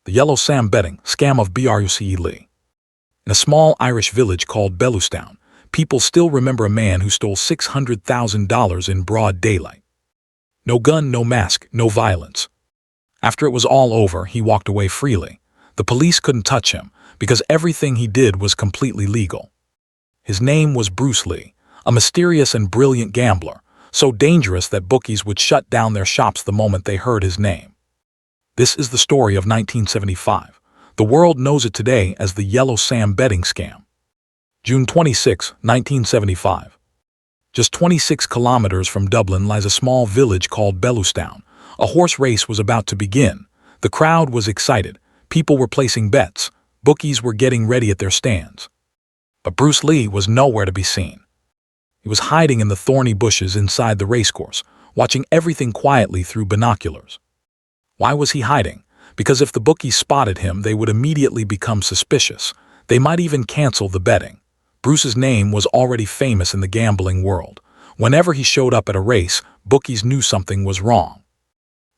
The Yellow Sam betting scam of Bruce Lee. In a small Irish village called Bellowstown, people still remember a man who stole $600,000 in broad daylight. No gun, no mask, no violence. After it was all over, he walked away freely. The police couldn't touch him because everything he did was completely legal. His name was Bruce Lee, a mysterious and brilliant gambler, so dangerous that bookies would shut down their shops the moment they heard his name. This is the story of 1975. The world knows it today as the Yellow Sam betting scam. June 26, 1975. Just 26 kilometers from Dublin lies a small village called Bellowstown. A horse race was about to begin. The crowd was excited. People were placing bets. Bookies were getting ready at their stands. But Bruce Lee was nowhere to be seen. He was hiding in the thorny bushes inside the racecourse, watching everything quietly through binoculars. Why was he hiding? Because if the bookies spotted him, they would immediately become suspicious. They might even cancel the betting. Bruce's name was already famous in the gambling world. Whenever he showed up at a race, bookies knew something was wrong.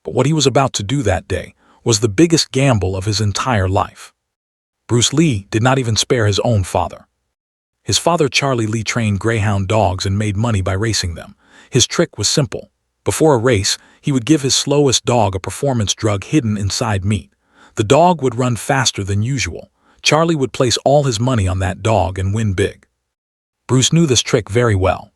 But what he was about to do that day was the biggest gamble of his entire life. Bruce Lee did not even spare his own father. His father, Charlie Lee, trained greyhound dogs and made money by racing them. His trick was simple. Before a race, he would give his slowest dog a performance drug hidden inside meat. The dog would run faster than usual. Charlie would place all his money on that dog and win big. Bruce knew this trick very well.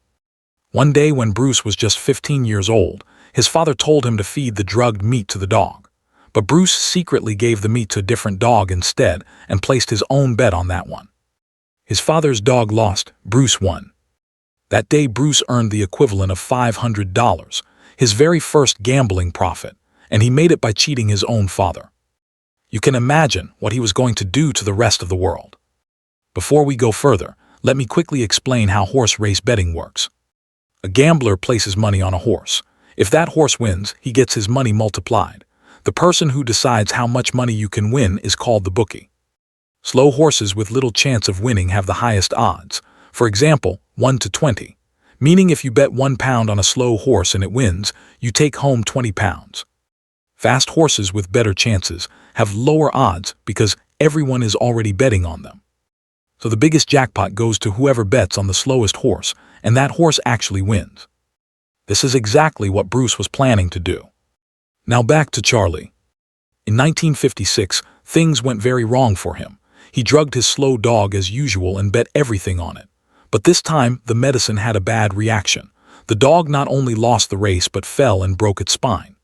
One day when Bruce was just 15 years old, his father told him to feed the drugged meat to the dog. But Bruce secretly gave the meat to a different dog instead and placed his own bet on that one. His father's dog lost, Bruce won. That day Bruce earned the equivalent of $500, his very first gambling profit, and he made it by cheating his own father. You can imagine what he was going to do to the rest of the world. Before we go further, let me quickly explain how horse race betting works. A gambler places money on a horse. If that horse wins, he gets his money multiplied. The person who decides how much money you can win is called the bookie. Slow horses with little chance of winning have the highest odds. For example, 1 to 20. Meaning if you bet £1 on a slow horse and it wins, you take home £20. Fast horses with better chances have lower odds because everyone is already betting on them. So the biggest jackpot goes to whoever bets on the slowest horse, and that horse actually wins. This is exactly what Bruce was planning to do. Now back to Charlie. In 1956, things went very wrong for him. He drugged his slow dog as usual and bet everything on it. But this time, the medicine had a bad reaction. The dog not only lost the race but fell and broke its spine.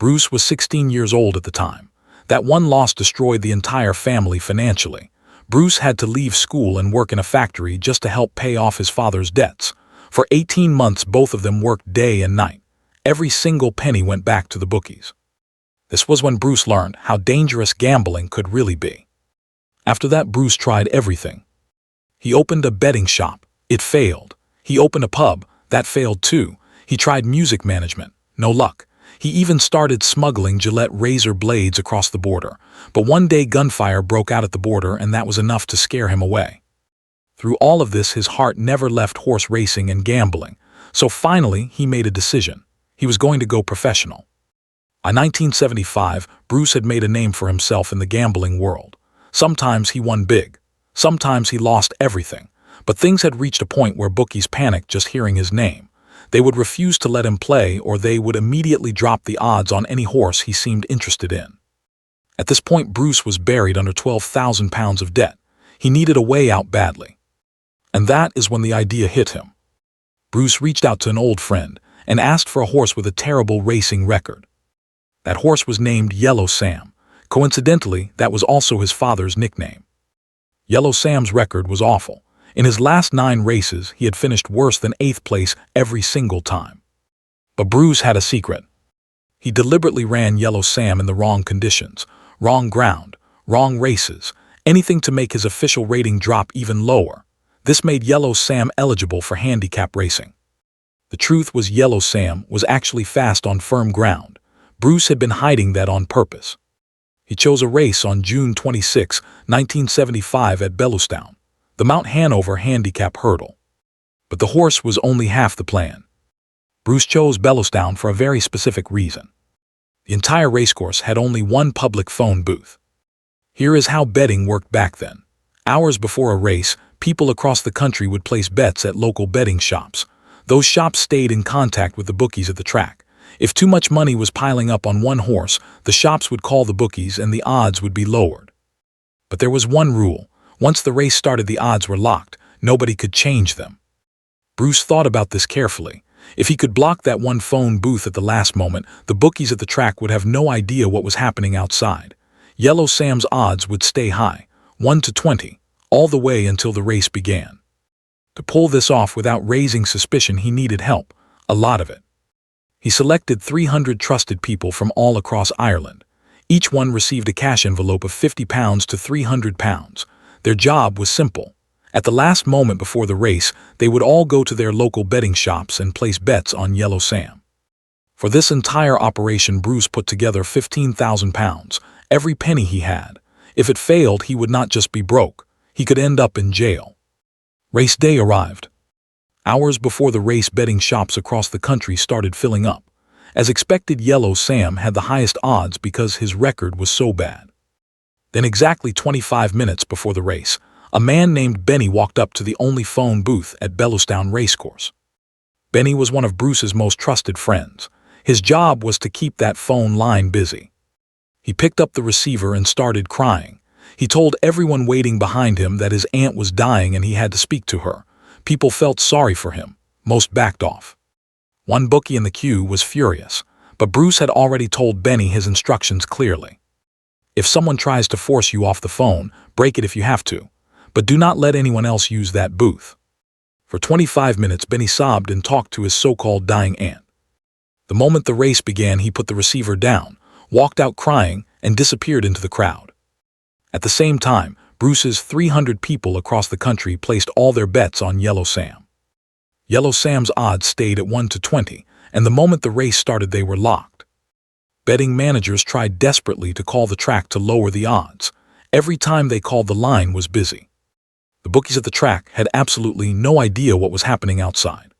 Bruce was 16 years old at the time. That one loss destroyed the entire family financially. Bruce had to leave school and work in a factory just to help pay off his father's debts. For 18 months, both of them worked day and night. Every single penny went back to the bookies. This was when Bruce learned how dangerous gambling could really be. After that, Bruce tried everything. He opened a betting shop. It failed. He opened a pub. That failed too. He tried music management. No luck. He even started smuggling Gillette razor blades across the border. But one day gunfire broke out at the border, and that was enough to scare him away. Through all of this, his heart never left horse racing and gambling. So finally, he made a decision. He was going to go professional. By 1975, Bruce had made a name for himself in the gambling world. Sometimes he won big. Sometimes he lost everything. But things had reached a point where bookies panicked just hearing his name. They would refuse to let him play, or they would immediately drop the odds on any horse he seemed interested in. At this point, Bruce was buried under £12,000 of debt. He needed a way out badly. And that is when the idea hit him. Bruce reached out to an old friend and asked for a horse with a terrible racing record. That horse was named Yellow Sam. Coincidentally, that was also his father's nickname. Yellow Sam's record was awful. In his last 9 races, he had finished worse than 8th place every single time. But Bruce had a secret. He deliberately ran Yellow Sam in the wrong conditions, wrong ground, wrong races, anything to make his official rating drop even lower. This made Yellow Sam eligible for handicap racing. The truth was Yellow Sam was actually fast on firm ground. Bruce had been hiding that on purpose. He chose a race on June 26, 1975 at Bellowstown, the Mount Hanover Handicap Hurdle. But the horse was only half the plan. Bruce chose Bellowstown for a very specific reason. The entire racecourse had only one public phone booth. Here is how betting worked back then. Hours before a race, people across the country would place bets at local betting shops. Those shops stayed in contact with the bookies at the track. If too much money was piling up on one horse, the shops would call the bookies and the odds would be lowered. But there was one rule. Once the race started, the odds were locked. Nobody could change them. Bruce thought about this carefully. If he could block that one phone booth at the last moment, the bookies at the track would have no idea what was happening outside. Yellow Sam's odds would stay high, 1 to 20, all the way until the race began. To pull this off without raising suspicion, he needed help, a lot of it. He selected 300 trusted people from all across Ireland. Each one received a cash envelope of £50 to £300. Their job was simple. At the last moment before the race, they would all go to their local betting shops and place bets on Yellow Sam. For this entire operation, Bruce put together £15,000, every penny he had. If it failed, he would not just be broke. He could end up in jail. Race day arrived. Hours before the race, betting shops across the country started filling up. As expected, Yellow Sam had the highest odds because his record was so bad. Then exactly 25 minutes before the race, a man named Benny walked up to the only phone booth at Bellowstown Racecourse. Benny was one of Bruce's most trusted friends. His job was to keep that phone line busy. He picked up the receiver and started crying. He told everyone waiting behind him that his aunt was dying and he had to speak to her. People felt sorry for him. Most backed off. One bookie in the queue was furious, but Bruce had already told Benny his instructions clearly. If someone tries to force you off the phone, break it if you have to, but do not let anyone else use that booth. For 25 minutes, Benny sobbed and talked to his so-called dying aunt. The moment the race began, he put the receiver down, walked out crying, and disappeared into the crowd. At the same time, Bruce's 300 people across the country placed all their bets on Yellow Sam. Yellow Sam's odds stayed at 1 to 20, and the moment the race started, they were locked. Betting managers tried desperately to call the track to lower the odds. Every time they called, the line was busy. The bookies at the track had absolutely no idea what was happening outside.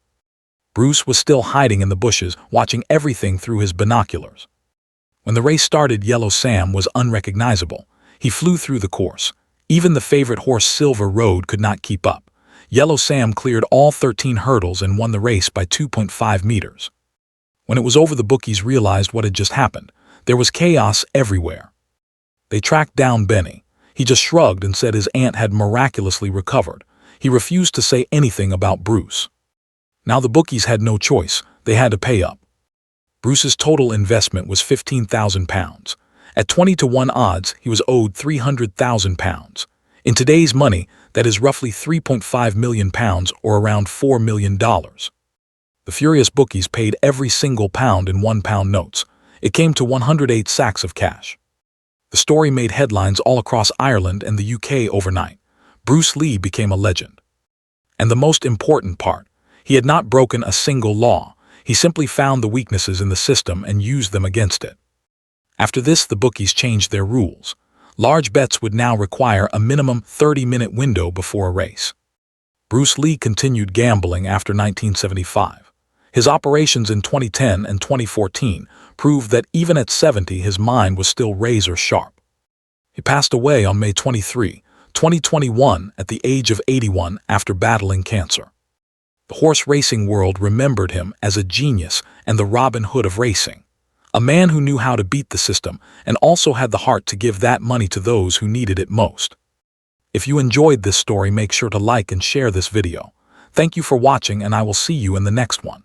Bruce was still hiding in the bushes, watching everything through his binoculars. When the race started, Yellow Sam was unrecognizable. He flew through the course. Even the favorite horse Silver Road could not keep up. Yellow Sam cleared all 13 hurdles and won the race by 2.5 meters. When it was over, the bookies realized what had just happened. There was chaos everywhere. They tracked down Benny. He just shrugged and said his aunt had miraculously recovered. He refused to say anything about Bruce. Now the bookies had no choice. They had to pay up. Bruce's total investment was £15,000. At 20 to 1 odds, he was owed £300,000. In today's money, that is roughly £3.5 million or around $4 million. The furious bookies paid every single pound in £1 notes. It came to 108 sacks of cash. The story made headlines all across Ireland and the UK overnight. Bruce Lee became a legend. And the most important part, he had not broken a single law. He simply found the weaknesses in the system and used them against it. After this, the bookies changed their rules. Large bets would now require a minimum 30-minute window before a race. Bruce Lee continued gambling after 1975. His operations in 2010 and 2014 proved that even at 70, his mind was still razor sharp. He passed away on May 23, 2021, at the age of 81 after battling cancer. The horse racing world remembered him as a genius and the Robin Hood of racing. A man who knew how to beat the system and also had the heart to give that money to those who needed it most. If you enjoyed this story, make sure to like and share this video. Thank you for watching, and I will see you in the next one.